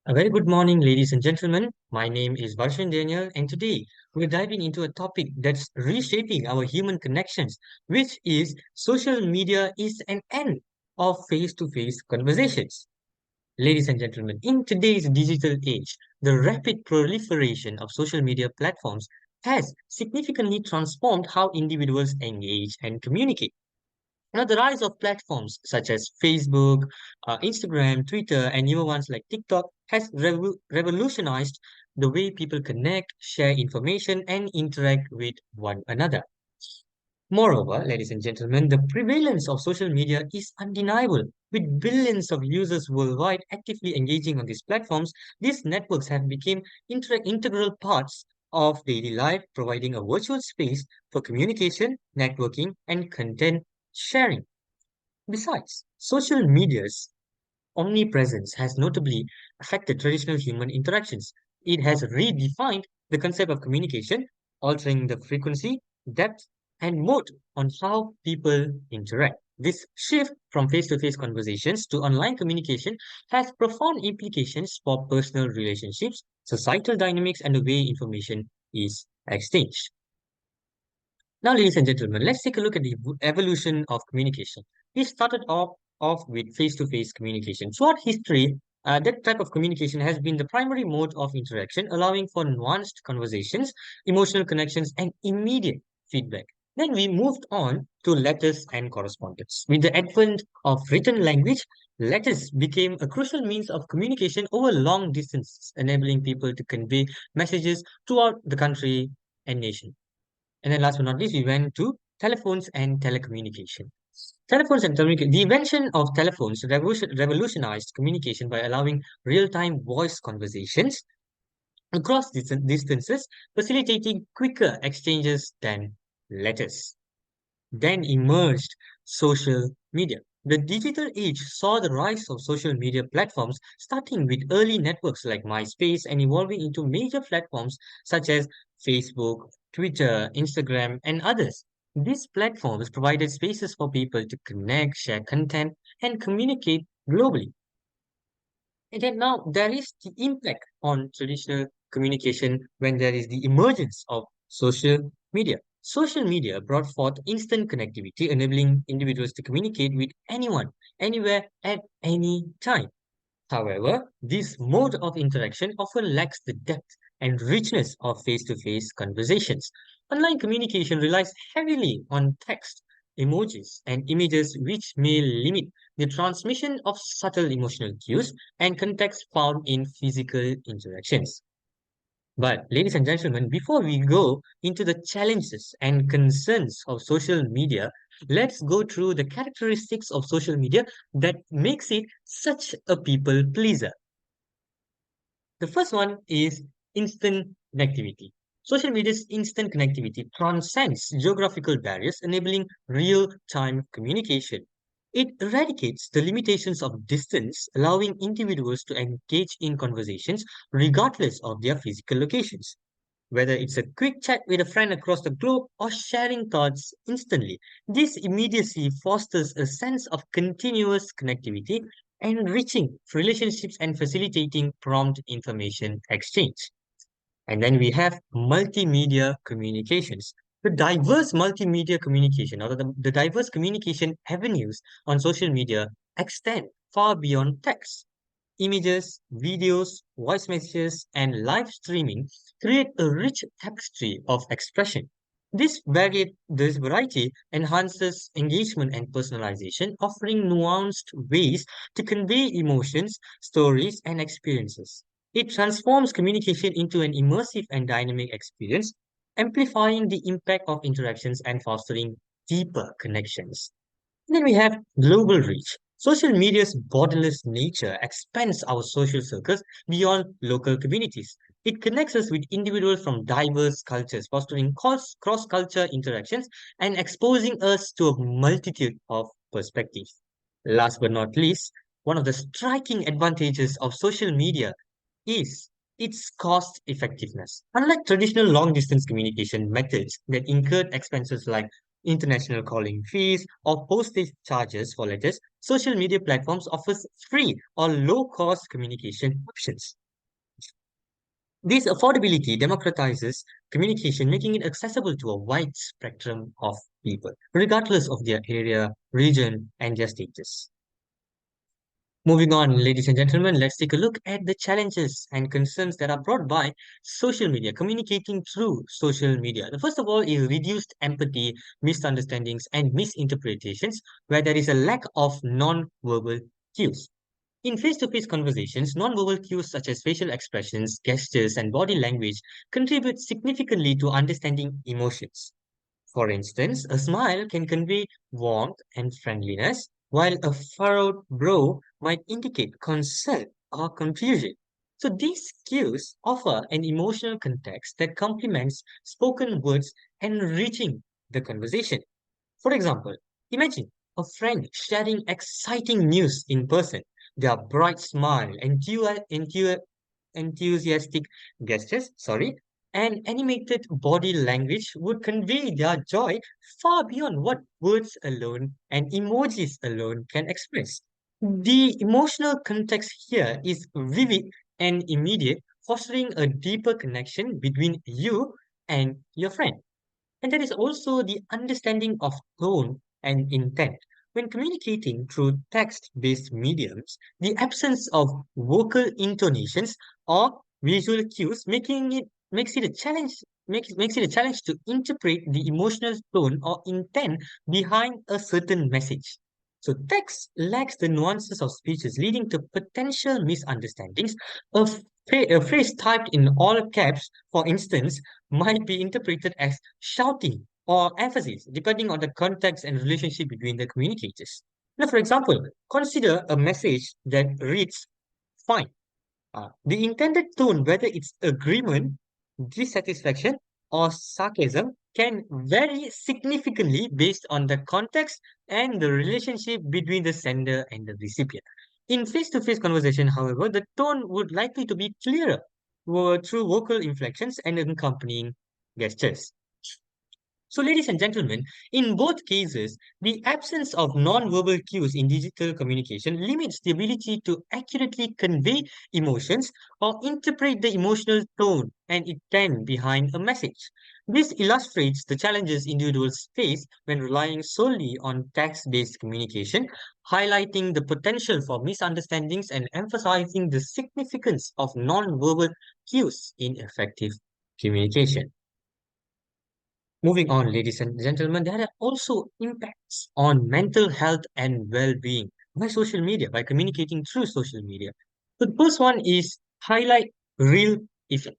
A very good morning, ladies and gentlemen. My name is VARSHAN, and today we're diving into a topic that's reshaping our human connections, which is social media is an end of face-to-face conversations. Ladies and gentlemen, in today's digital age, the rapid proliferation of social media platforms has significantly transformed how individuals engage and communicate. The rise of platforms such as Facebook, Instagram, Twitter, and newer ones like TikTok has revolutionized the way people connect, share information, and interact with one another. Moreover, ladies and gentlemen, the prevalence of social media is undeniable. With billions of users worldwide actively engaging on these platforms, these networks have become integral parts of daily life, providing a virtual space for communication, networking, and content sharing. Besides, social media's omnipresence has notably affected traditional human interactions. It has redefined the concept of communication, altering the frequency, depth, and mode on how people interact. This shift from face to face conversations to online communication has profound implications for personal relationships, societal dynamics, and the way information is exchanged. Now, ladies and gentlemen, let's take a look at the evolution of communication. We started off with face-to-face communication. Throughout history, that type of communication has been the primary mode of interaction, allowing for nuanced conversations, emotional connections, and immediate feedback. Then we moved on to letters and correspondence. With the advent of written language, letters became a crucial means of communication over long distances, enabling people to convey messages throughout the country and nation. And then last but not least, we went to telephones and telecommunication. Telephones and telecommunication. The invention of telephones revolutionized communication by allowing real-time voice conversations across distances, facilitating quicker exchanges than letters. Then emerged social media. The digital age saw the rise of social media platforms, starting with early networks like MySpace and evolving into major platforms such as Facebook, Twitter, Instagram, and others. These platforms provided spaces for people to connect, share content, and communicate globally. And then now there is the impact on traditional communication when there is the emergence of social media. Social media brought forth instant connectivity, enabling individuals to communicate with anyone, anywhere, at any time. However, this mode of interaction often lacks the depth and richness of face to face conversations. Online communication relies heavily on text, emojis, and images, which may limit the transmission of subtle emotional cues and context found in physical interactions. But, ladies and gentlemen, before we go into the challenges and concerns of social media, let's go through the characteristics of social media that makes it such a people pleaser. The first one is instant connectivity. Social media's instant connectivity transcends geographical barriers, enabling real-time communication. It eradicates the limitations of distance, allowing individuals to engage in conversations regardless of their physical locations. Whether it's a quick chat with a friend across the globe or sharing thoughts instantly, this immediacy fosters a sense of continuous connectivity, enriching relationships and facilitating prompt information exchange. And then we have multimedia communications. The diverse multimedia communication, or the diverse communication avenues on social media extend far beyond text. Images, videos, voice messages, and live streaming create a rich tapestry of expression. This variety enhances engagement and personalization, offering nuanced ways to convey emotions, stories, and experiences. It transforms communication into an immersive and dynamic experience, amplifying the impact of interactions and fostering deeper connections. Then we have global reach. Social media's borderless nature expands our social circles beyond local communities. It connects us with individuals from diverse cultures, fostering cross-culture interactions and exposing us to a multitude of perspectives. Last but not least, one of the striking advantages of social media is its cost effectiveness. Unlike traditional long distance communication methods that incurred expenses like international calling fees, or postage charges for letters, social media platforms offers free or low-cost communication options. This affordability democratizes communication, making it accessible to a wide spectrum of people, regardless of their area, region, and their status. Moving on, ladies and gentlemen, let's take a look at the challenges and concerns that are brought by social media, communicating through social media. The first of all is reduced empathy, misunderstandings, and misinterpretations, where there is a lack of non-verbal cues. In face-to-face conversations, non-verbal cues such as facial expressions, gestures, and body language contribute significantly to understanding emotions. For instance, a smile can convey warmth and friendliness, while a furrowed brow might indicate concern or confusion. So these cues offer an emotional context that complements spoken words, enriching the conversation. For example, imagine a friend sharing exciting news in person. Their bright smile, enthusiastic gestures, and animated body language would convey their joy far beyond what words alone and emojis alone can express. The emotional context here is vivid and immediate, fostering a deeper connection between you and your friend. And there is also the understanding of tone and intent. When communicating through text-based mediums, the absence of vocal intonations or visual cues makes it a challenge makes it a challenge to interpret the emotional tone or intent behind a certain message. So text lacks the nuances of speeches, leading to potential misunderstandings. A phrase typed in all caps, for instance, might be interpreted as shouting or emphasis, depending on the context and relationship between the communicators. Now, for example, consider a message that reads, fine. The intended tone, whether it's agreement, dissatisfaction, or sarcasm, can vary significantly based on the context and the relationship between the sender and the recipient. In face-to-face conversation, however, the tone would likely to be clearer through vocal inflections and accompanying gestures. So, ladies and gentlemen, in both cases, the absence of non-verbal cues in digital communication limits the ability to accurately convey emotions or interpret the emotional tone and intent behind a message. This illustrates the challenges individuals face when relying solely on text-based communication, highlighting the potential for misunderstandings and emphasizing the significance of non-verbal cues in effective communication. Moving on, ladies and gentlemen, there are also impacts on mental health and well-being by social media, by communicating through social media. So the first one is highlight real effect.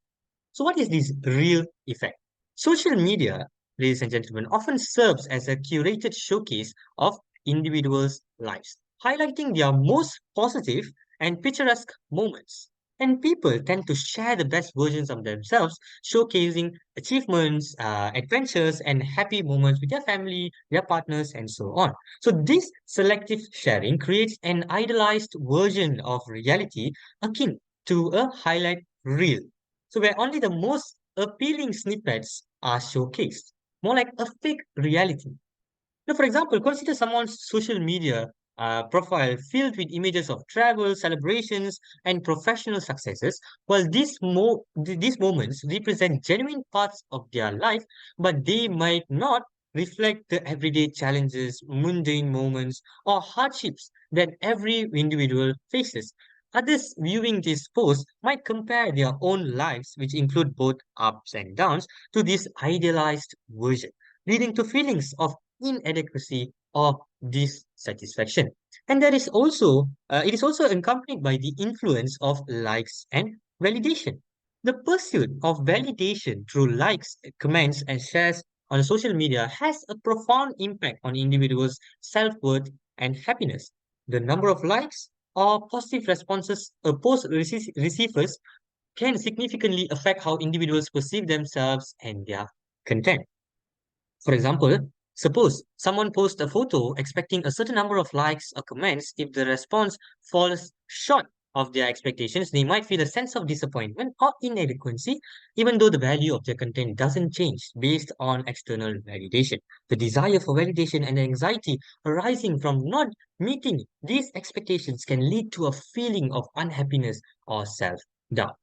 So what is this real effect? Social media, ladies and gentlemen, often serves as a curated showcase of individuals' lives, highlighting their most positive and picturesque moments. And people tend to share the best versions of themselves, showcasing achievements, adventures, and happy moments with their family, their partners, and so on. So, this selective sharing creates an idealized version of reality akin to a highlight reel. So, where only the most appealing snippets are showcased, more like a fake reality. Now, for example, consider someone's social media profile filled with images of travel, celebrations, and professional successes. While these moments represent genuine parts of their life, but they might not reflect the everyday challenges, mundane moments, or hardships that every individual faces. Others viewing this post might compare their own lives, which include both ups and downs, to this idealized version, leading to feelings of inadequacy or dissatisfaction. And it is also accompanied by the influence of likes and validation. The pursuit of validation through likes, comments, and shares on social media has a profound impact on individuals' self-worth and happiness. The number of likes or positive responses a receives can significantly affect how individuals perceive themselves and their content. For example, suppose someone posts a photo expecting a certain number of likes or comments. If the response falls short of their expectations, they might feel a sense of disappointment or inadequacy, even though the value of their content doesn't change based on external validation. The desire for validation and anxiety arising from not meeting these expectations can lead to a feeling of unhappiness or self doubt.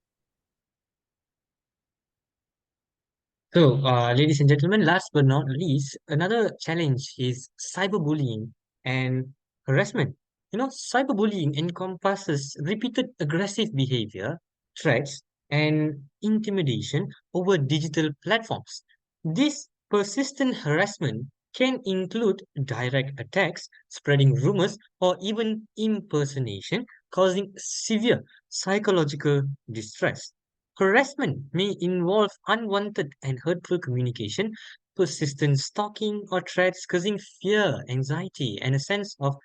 So, ladies and gentlemen, last but not least, another challenge is cyberbullying and harassment. Cyberbullying encompasses repeated aggressive behavior, threats, and intimidation over digital platforms. This persistent harassment can include direct attacks, spreading rumors, or even impersonation, causing severe psychological distress. Harassment may involve unwanted and hurtful communication, persistent stalking, or threats causing fear, anxiety, and a sense of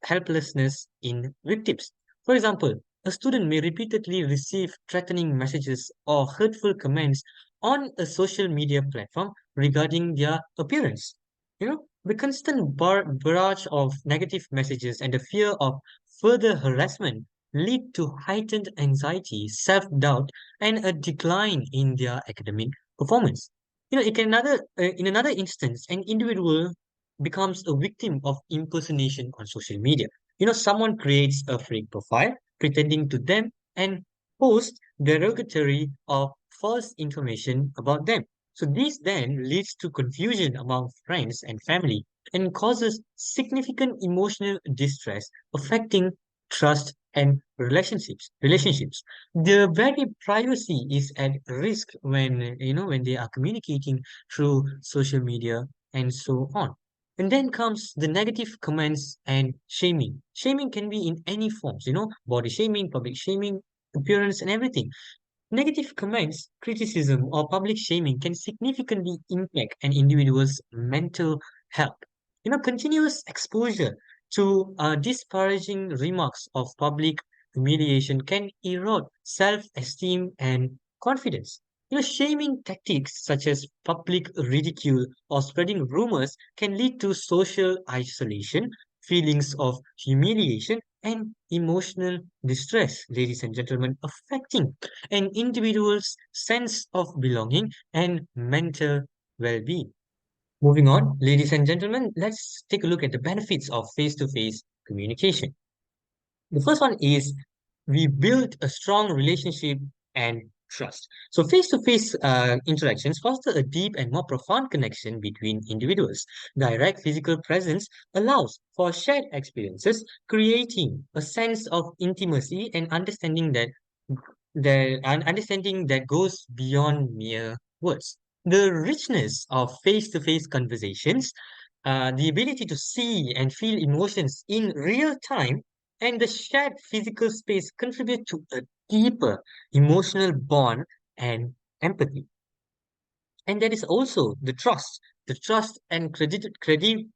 helplessness in victims. For example, a student may repeatedly receive threatening messages or hurtful comments on a social media platform regarding their appearance. The constant barrage of negative messages and the fear of further harassment lead to heightened anxiety, self-doubt, and a decline in their academic performance. In another instance, an individual becomes a victim of impersonation on social media. Someone creates a fake profile pretending to them and posts derogatory or false information about them. So this then leads to confusion among friends and family and causes significant emotional distress, affecting trust and relationships. Their very privacy is at risk when they are communicating through social media and so on. And then comes the negative comments and shaming. Shaming can be in any forms, body shaming, public shaming, appearance, and everything. Negative comments, criticism, or public shaming can significantly impact an individual's mental health. Continuous exposure to disparaging remarks of public humiliation can erode self-esteem and confidence. Shaming tactics such as public ridicule or spreading rumors can lead to social isolation, feelings of humiliation, and emotional distress, ladies and gentlemen, affecting an individual's sense of belonging and mental well-being. Moving on, ladies and gentlemen, let's take a look at the benefits of face-to-face communication. The first one is we build a strong relationship and trust. So face-to-face interactions foster a deep and more profound connection between individuals. Direct physical presence allows for shared experiences, creating a sense of intimacy and understanding that goes beyond mere words. The richness of face-to-face conversations, the ability to see and feel emotions in real time, and the shared physical space contribute to a deeper emotional bond and empathy. And there is also the trust and credibility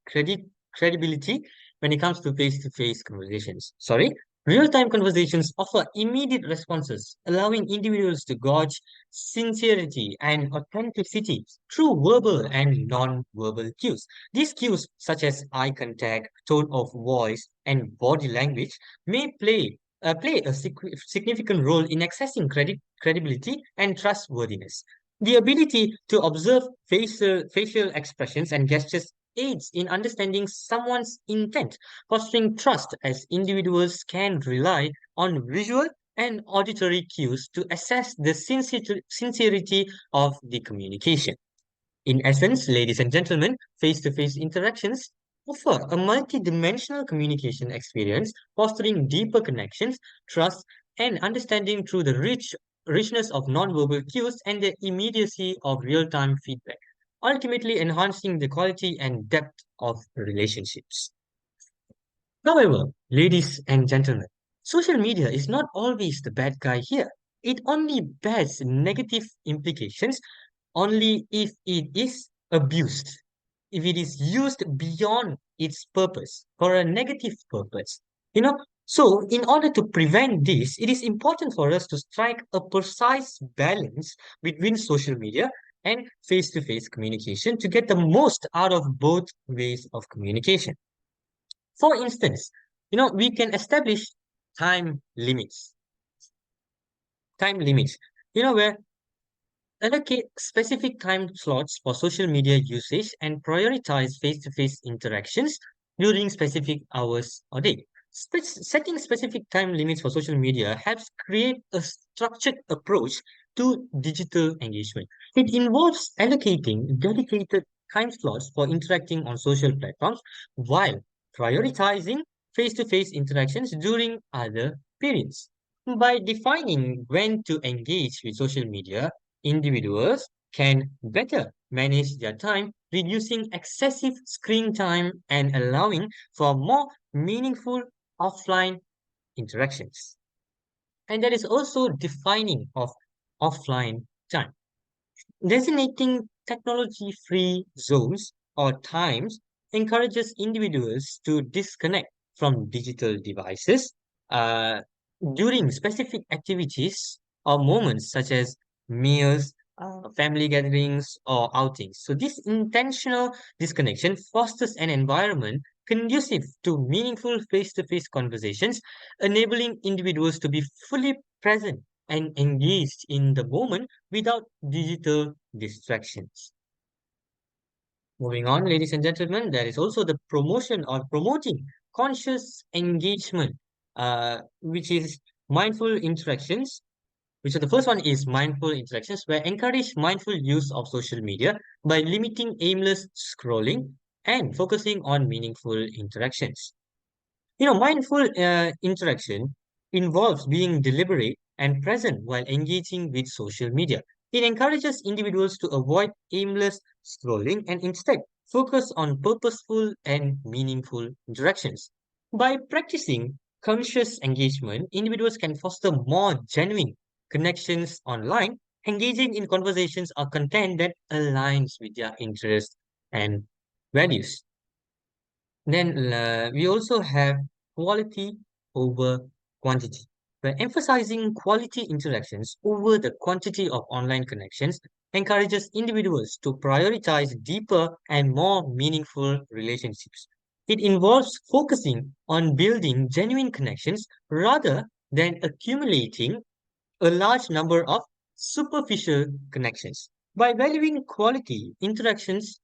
when it comes to face conversations. Sorry. Real-time conversations offer immediate responses, allowing individuals to gauge sincerity and authenticity through verbal and non-verbal cues. These cues, such as eye contact, tone of voice, and body language, may play a significant role in assessing credibility and trustworthiness. The ability to observe facial expressions and gestures aids in understanding someone's intent, fostering trust as individuals can rely on visual and auditory cues to assess the sincerity of the communication. In essence, ladies and gentlemen, face-to-face interactions offer a multi-dimensional communication experience, fostering deeper connections, trust, and understanding through the richness of nonverbal cues and the immediacy of real-time feedback, ultimately enhancing the quality and depth of relationships. However, ladies and gentlemen, social media is not always the bad guy here. It only bears negative implications only if it is abused, if it is used beyond its purpose for a negative purpose. So in order to prevent this, it is important for us to strike a precise balance between social media and face-to-face communication to get the most out of both ways of communication. For instance, we can establish time limits. Time limits. Where allocate specific time slots for social media usage and prioritize face-to-face interactions during specific hours or day. Setting specific time limits for social media helps create a structured approach to digital engagement. It involves allocating dedicated time slots for interacting on social platforms while prioritizing face-to-face interactions during other periods. By defining when to engage with social media, individuals can better manage their time, reducing excessive screen time and allowing for more meaningful offline interactions. And there is also defining of offline time. Designating technology-free zones or times encourages individuals to disconnect from digital devices uh, during specific activities or moments such as meals, family gatherings, or outings. So this intentional disconnection fosters an environment conducive to meaningful face-to-face conversations, enabling individuals to be fully present and engaged in the moment without digital distractions. Moving on, ladies and gentlemen, there is also the promotion or promoting conscious engagement, which is mindful interactions. Which are the first one is mindful interactions, where encourage mindful use of social media by limiting aimless scrolling and focusing on meaningful interactions. Mindful interaction involves being deliberate and present while engaging with social media. It encourages individuals to avoid aimless scrolling and instead focus on purposeful and meaningful interactions. By practicing conscious engagement, individuals can foster more genuine connections online, engaging in conversations or content that aligns with their interests and values. Then we also have quality over quantity. By emphasizing quality interactions over the quantity of online connections encourages individuals to prioritize deeper and more meaningful relationships. It involves focusing on building genuine connections rather than accumulating a large number of superficial connections. By valuing like quality interactions,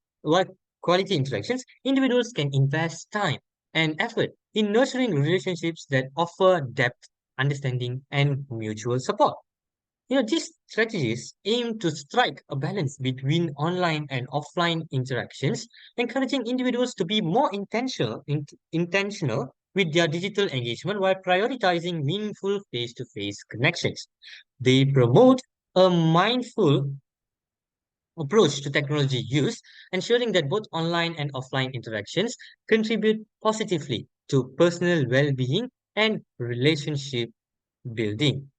individuals can invest time and effort in nurturing relationships that offer depth, understanding, and mutual support. These strategies aim to strike a balance between online and offline interactions, encouraging individuals to be more intentional with their digital engagement while prioritizing meaningful face-to-face connections. They promote a mindful approach to technology use, ensuring that both online and offline interactions contribute positively to personal well-being and relationship building.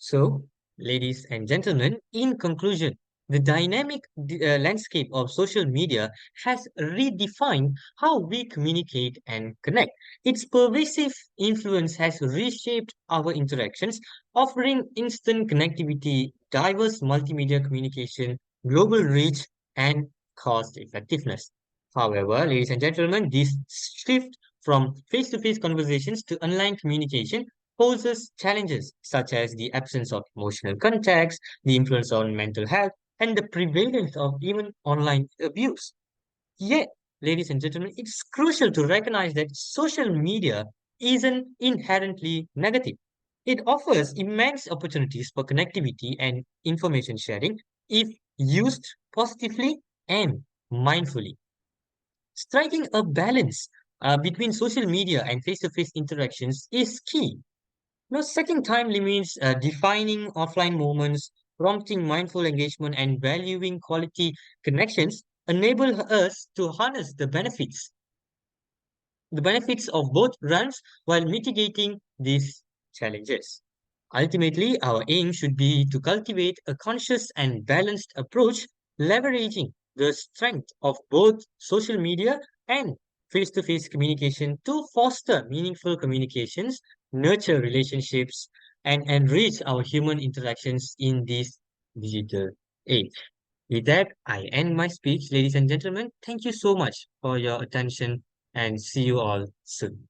So, ladies and gentlemen, in conclusion, the dynamic landscape of social media has redefined how we communicate and connect. Its pervasive influence has reshaped our interactions, offering instant connectivity, diverse multimedia communication, global reach, and cost effectiveness. However, ladies and gentlemen, this shift from face to face conversations to online communication poses challenges such as the absence of emotional context, the influence on mental health, and the prevalence of even online abuse. Yet, ladies and gentlemen, it's crucial to recognize that social media isn't inherently negative. It offers immense opportunities for connectivity and information sharing if used positively and mindfully. Striking a balance between social media and face to face interactions is key. Setting time limits, defining offline moments, prompting mindful engagement, and valuing quality connections enable us to harness the benefits of both realms while mitigating these challenges. Ultimately, our aim should be to cultivate a conscious and balanced approach, leveraging the strength of both social media and face to face communication to foster meaningful communications, nurture relationships, and enrich our human interactions in this digital age. With that, I end my speech, ladies and gentlemen. Thank you so much for your attention and see you all soon.